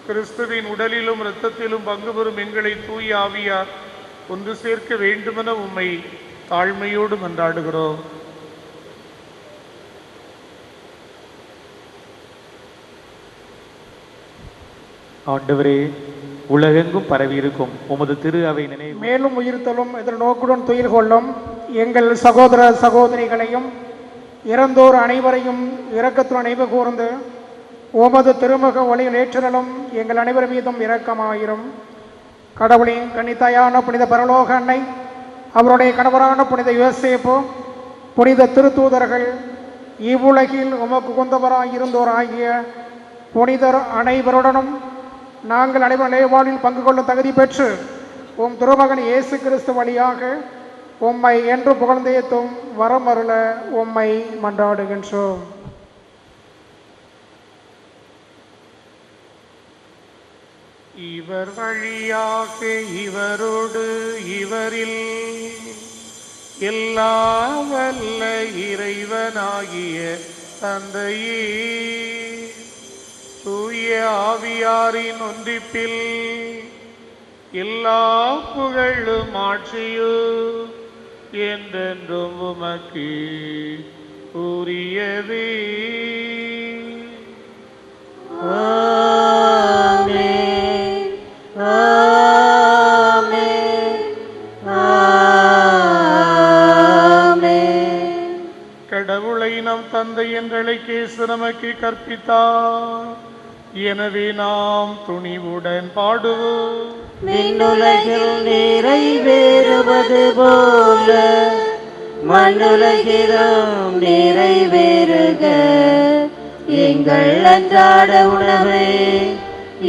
S4: கிறிஸ்துவின் உடலிலும் இரத்தத்திலும் பங்கு பெறும் எங்களை தூய ஆவியார் ஒன்று சேர்க்க வேண்டுமென உம்மை தாழ்மையோடு மன்றாடுகிறோம்.
S13: ஆண்டவரே, உலகெங்கும் பரவியிருக்கும் உமது திரு அவை நினைவு
S14: மேலும் உயிர்த்தலும் எதிர்நோக்குடன் துயில் கொள்ளும் எங்கள் சகோதர சகோதரிகளையும் இறந்தோர் அனைவரையும் இரக்கத்துடன் நினைவு கூர்ந்து உமது திருமுக ஒளியில் ஏற்றலும் எங்கள் அனைவர் மீதும் இரக்கமாயிரும். கடவுளின் கன்னித்தாயான புனித பரலோக அன்னை, அவருடைய கணவரான புனித யோசேப்பு, புனித திருத்தூதர்கள், இவ்வுலகில் உமக்கு உகந்தவராய் இருந்தோர் ஆகிய புனிதர் அனைவருடனும் நாங்கள் அனைவரும் நிலைவாழ்வில் பங்கு கொள்ளும் தகுதி பெற்று உம் திருமகன் இயேசு கிறிஸ்து வழியாக உம்மை என்று புகழ்ந்தேத்தும் வரம் அருள உம்மை மன்றாடுகின்றோம்.
S4: இவர் வழியாக இவரோடு இவரில் எல்லாம் வல்ல இறைவனாகிய தந்தையே, தூய ஆவியாரின் ஒன்றிப்பில் எல்லா புகழும் ஆட்சியும் என்றென்றும் உமக்கு உரியதே.
S6: ஆமென், ஆமென்,
S4: தந்தை என்றழைக்க இயேசு நமக்கு கற்பித்தார். எனவே நாம் துணிவுடன் பாடுவோம்.
S6: விண்ணுலகில் நிறைவேறுவது போல மண்ணுலகிலும் நிறைவேறுக. எங்கள் அன்றாட உணவை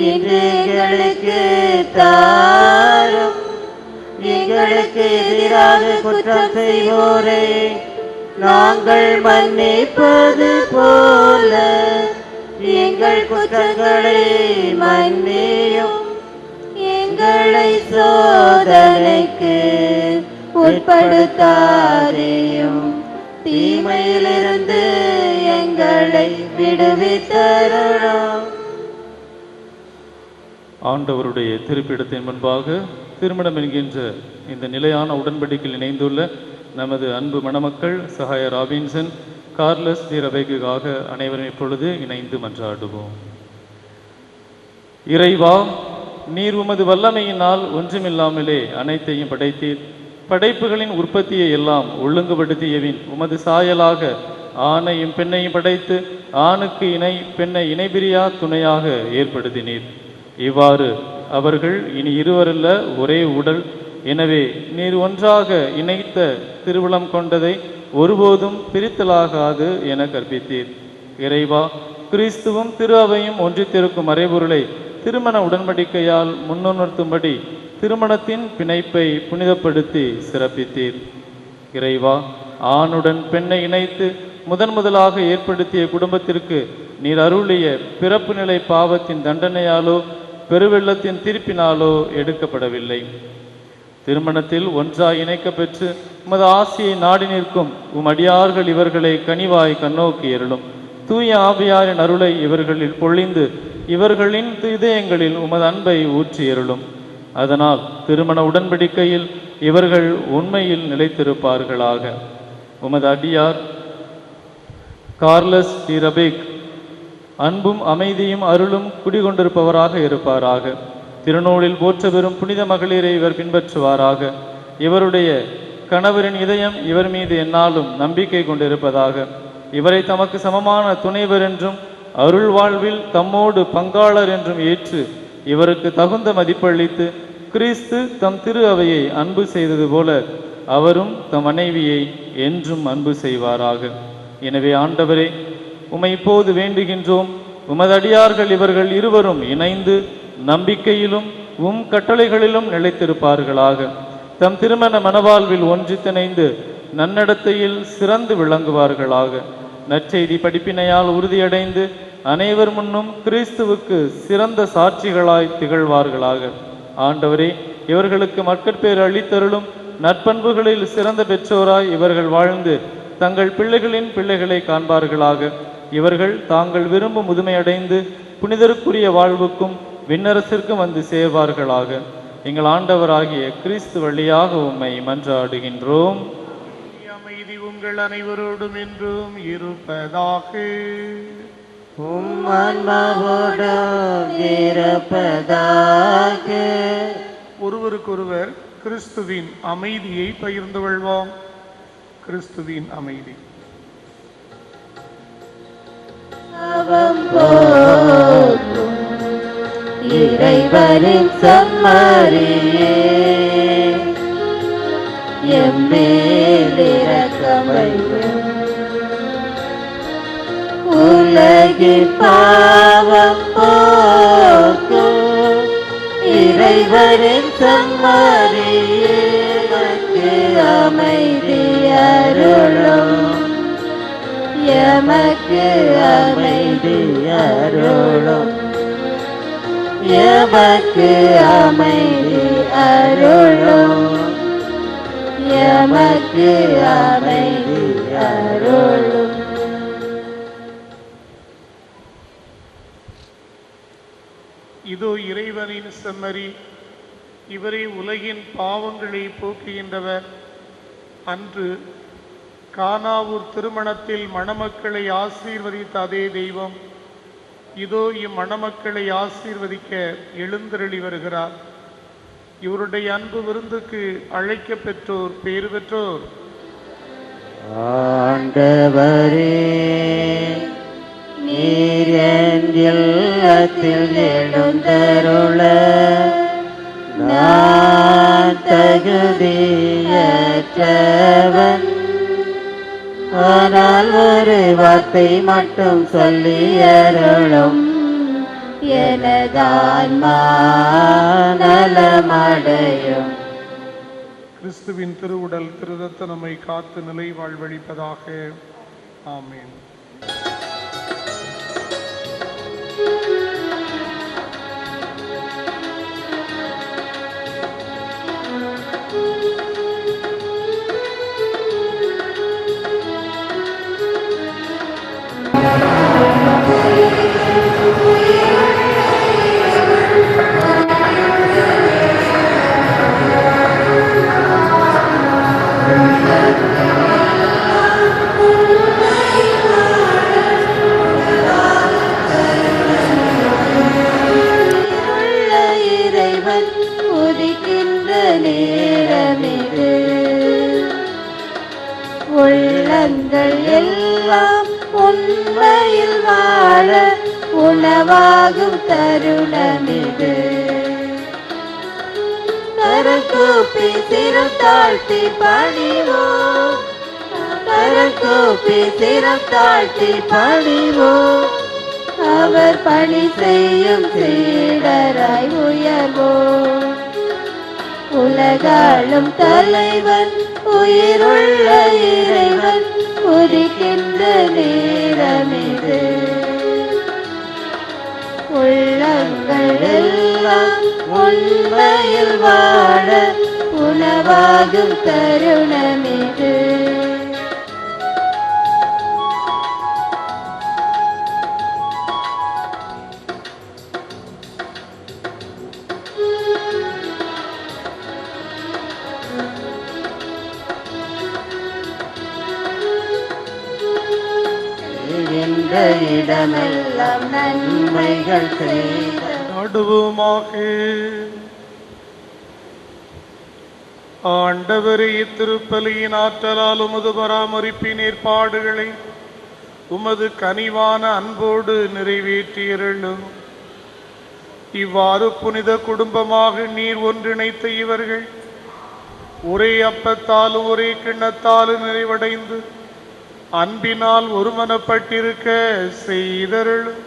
S6: இன்று எங்களுக்கு தாரும். எங்களுக்கு எதிராக குற்றம் செய்வோரை நாங்கள் மன்னிப்பது போல எங்கள் குற்றங்களை மன்னியும். எங்களை சோதனைக்கு உட்படுத்தாதேயும், தீமையிலிருந்து எங்களை விடுவித்தருளும்.
S13: ஆண்டவருடைய திருப்பிடத்தின் முன்பாக திருமணம் என்கின்ற இந்த நிலையான உடன்படிக்கையில் இணைந்துள்ள நமது அன்பு மணமக்கள் சகாய ராபின்சன், கார்லஸ் டி ரபேக்குக்காக அனைவரும் இப்பொழுது இணைந்து மன்றாடுவோம். இறைவா, நீர் உமது வல்லமையினால் ஒன்றுமில்லாமலே அனைத்தையும் படைத்தீர். படைப்புகளின் உற்பத்தியை எல்லாம் ஒழுங்குபடுத்தியவின் உமது சாயலாக ஆணையும் பெண்ணையும் படைத்து ஆணுக்கு இணை பெண்ணை இணைபிரியா துணையாக ஏற்படுத்தினீர். இவ்வாறு அவர்கள் இனி இருவரல்ல ஒரே உடல். எனவே நீர் ஒன்றாக இணைத்த திருவுளம் கொண்டதை ஒருபோதும் பிரித்தலாகாது என கற்பித்தீர். இறைவா, கிறிஸ்துவும் திரு அவையும் ஒன்றித்திருக்கும் மறைபொருளை திருமண உடன்படிக்கையால் முன்னுணர்த்தும்படி திருமணத்தின் பிணைப்பை புனிதப்படுத்தி சிறப்பித்தீர். இறைவா, ஆணுடன் பெண்ணை இணைத்து முதலாக ஏற்படுத்திய குடும்பத்திற்கு நீர் அருளிய பிறப்பு நிலை பாவத்தின் தண்டனையாலோ பெருவெள்ளத்தின் தீர்ப்பினாலோ எடுக்கப்படவில்லை. திருமணத்தில் ஒன்றாய் இணைக்கப்பெற்று உமது ஆசியை நாடி நிற்கும் அடியார்கள் இவர்களை கனிவாய் கண்ணோக்கி அருளும். தூய ஆவியாரின் அருளை இவர்களில் பொழிந்து இவர்களின் இதயங்களில் உமது அன்பை ஊற்றி அருளும். அதனால் திருமண உடன்படிக்கையில் இவர்கள் உண்மையில் நிலைத்திருப்பார்களாக. உமது அடியார் கார்லஸ் டி ரபேக் அன்பும் அமைதியும் அருளும் குடிகொண்டிருப்பவராக இருப்பாராக. திருநூலில் போற்ற பெறும் புனித மகளிரை இவர் பின்பற்றுவாராக. இவருடைய கணவரின் இதயம் இவர் மீது எந்நாளும் நம்பிக்கை கொண்டிருப்பதாக. இவரை தமக்கு சமமான துணைவர் என்றும் அருள் வாழ்வில் தம்மோடு பங்காளர் என்றும் ஏற்று இவருக்கு தகுந்த மதிப்பளித்து கிறிஸ்து தம் திரு அவையை அன்பு செய்தது போல அவரும் தம் மனைவியை என்றும் அன்பு செய்வாராக. எனவே ஆண்டவரே, உம்மை இப்போது வேண்டுகின்றோம். உமது அடியார்கள் இவர்கள் இருவரும் இணைந்து நம்பிக்கையிலும் உம் கட்டளைகளிலும் நிலைத்திருப்பார்களாக. தம் திருமண மனவாழ்வில் ஒன்றித்திணைந்து நன்னடத்தையில் சிறந்து விளங்குவார்களாக. நற்செய்தி படிப்பினையால் உறுதியடைந்து அனைவர் முன்னும் கிறிஸ்துவுக்கு சிறந்த சாட்சிகளாய் திகழ்வார்களாக. ஆண்டவரே, இவர்களுக்கு மக்கட்பேறு அளித்தருளும். நற்பண்புகளில் சிறந்த பெற்றோராய் இவர்கள் வாழ்ந்து தங்கள் பிள்ளைகளின் பிள்ளைகளை காண்பார்களாக. இவர்கள் தாங்கள் விரும்பும் முதுமையடைந்து புனிதருக்குரிய வாழ்வுக்கும் விண்ணரசிற்கும் வந்து சேர்வார்களாக. எங்கள் ஆண்டவராகிய கிறிஸ்து வழியாக உம்மை மன்றாடுகின்றோம்.
S4: அமைதி உங்கள் அனைவரோடும் என்றும் இருப்பதாக. ஒருவருக்கொருவர் கிறிஸ்துவின் அமைதியை பகிர்ந்து கொள்வோம். கிறிஸ்துவின் அமைதி.
S6: இறைவனின் சம்மரியே எம்மேல் இரக்கம் வையும். உலகின் பாவம் போக்கும் இறைவனின் சம்மரியே எமக்கு அமைதி அருளும். எமக்கு அமைதி அருளும். எமக்கு அமைதி அருளும். எமக்கு அமைதி அருளும்.
S4: இதோ இறைவனின் செம்மறி, இவரே உலகின் பாவங்களை போக்குகின்றவர். அன்று கானாவூர் திருமணத்தில் மணமக்களை ஆசீர்வதித்த அதே தெய்வம் இதோ இம்மணமக்களை ஆசீர்வதிக்க எழுந்தருளி வருகிறார். இவருடைய அன்பு விருந்துக்கு அழைக்க பெற்றோர் பேறு பெற்றோர்.
S6: ஆண்டவரே, நீர் என் இல்லத்தில் எழுந்தருள நான் தகுதியற்றவன். ஆனால் ஒரு வார்த்தை மட்டும் சொல்லியருளும், எனதான்மா நலமடையும்.
S4: கிறிஸ்துவின் திருவுடல் திருரத்த நம்மை காத்து நிலை வாழ்வழிப்பதாக. ஆமென்.
S6: இறைவன் உதிக்கின்ற நேரமிது, உள்ளங்கள் எல்லாம் உண்மையில் வாழ உணவாகும் தருணமிது. கரக்கூப்பி சிரம் தாழ்த்தி பணிவோம், கரக்கூப்பி சிரம் தாழ்த்தி பணிவோம். அவர் பணி செய்யும் சீடராய் உயர்வோம். உலகாளும் தலைவன் உயிருள்ள இறைவன் உதிக்கின்ற நேரமிது. உள்ளங்கள் எல்லாம் உண்மையில் வாழ உணவாகும் தருணமிது. இடமெல்லாம் நன்மைகள் செய்த
S4: நடுவுமாக. ஆண்டவரே, இத்திருப்பலியின் ஆற்றலால் உமது பராமரிப்பின் ஏற்பாடுகளை உமது கனிவான அன்போடு நிறைவேற்றியருளும். இவ்வாறு புனித குடும்பமாக நீர் ஒன்றிணைத்த இவர்கள் ஒரே அப்பத்தாலும் ஒரே கிண்ணத்தாலும் நிறைவடைந்து அன்பினால் ஒருமனப்பட்டிருக்க செய்தருளும்.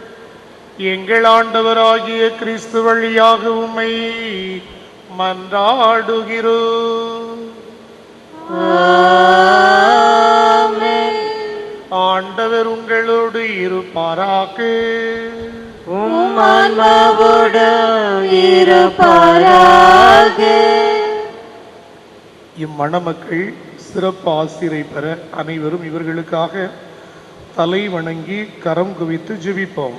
S4: எங்கள் ஆண்டவராகிய கிறிஸ்து வழியாக உம்மை மன்றாடுகிறோம். ஆண்டவர் உங்களோடு இருப்பாராக.
S6: உம் ஆன்மாவோடு இருப்பாராக.
S4: இம்மணமக்கள் சிறப்பு ஆசிரை பெற அனைவரும் இவர்களுக்காக தலை வணங்கி கரம் குவித்து ஜெபிப்போம்.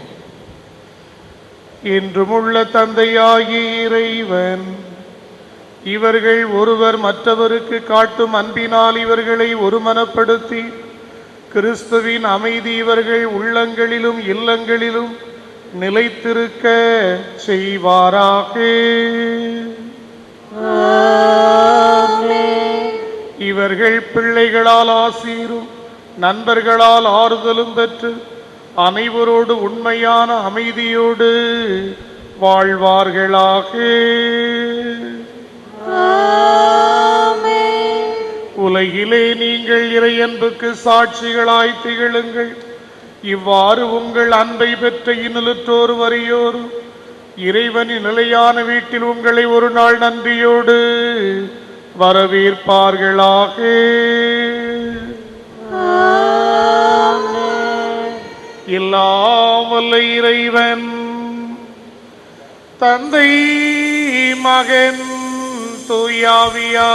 S4: என்றும் உள்ள தந்தையாகிய இறைவன் இவர்கள் ஒருவர் மற்றவருக்கு காட்டும் அன்பினால் இவர்களை ஒருமனப்படுத்தி கிறிஸ்துவின் அமைதி இவர்கள் உள்ளங்களிலும் இல்லங்களிலும் நிலைத்திருக்க செய்வாராக. இவர்கள் பிள்ளைகளால் ஆசீரும் நண்பர்களால் ஆறுதலும் பெற்று அனைவரோடு உண்மையான அமைதியோடு வாழ்வார்களாக. உலகிலே நீங்கள் இறையன்புக்கு சாட்சிகளாய் திகழுங்கள். இவ்வாறு உங்கள் அன்பை பெற்ற இன்னலுற்றோர் வரையோரும் இறைவனின் நிலையான வீட்டில் உங்களை ஒரு நாள் நன்றியோடு வரவேற்பார்களாக. எல்லாம் வல்ல இறைவன் தந்தை மகன் தூயாவியா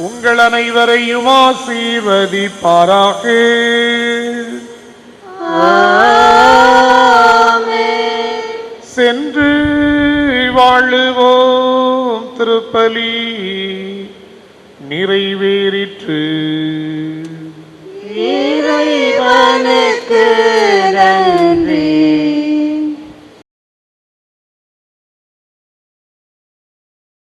S4: உங்கள் அனைவரையும் ஆசீர்வதிப்பாராக. சென்று வாழுவோம். திருப்பலி நிறைவேறிற்று.
S6: இறைவனுக்கு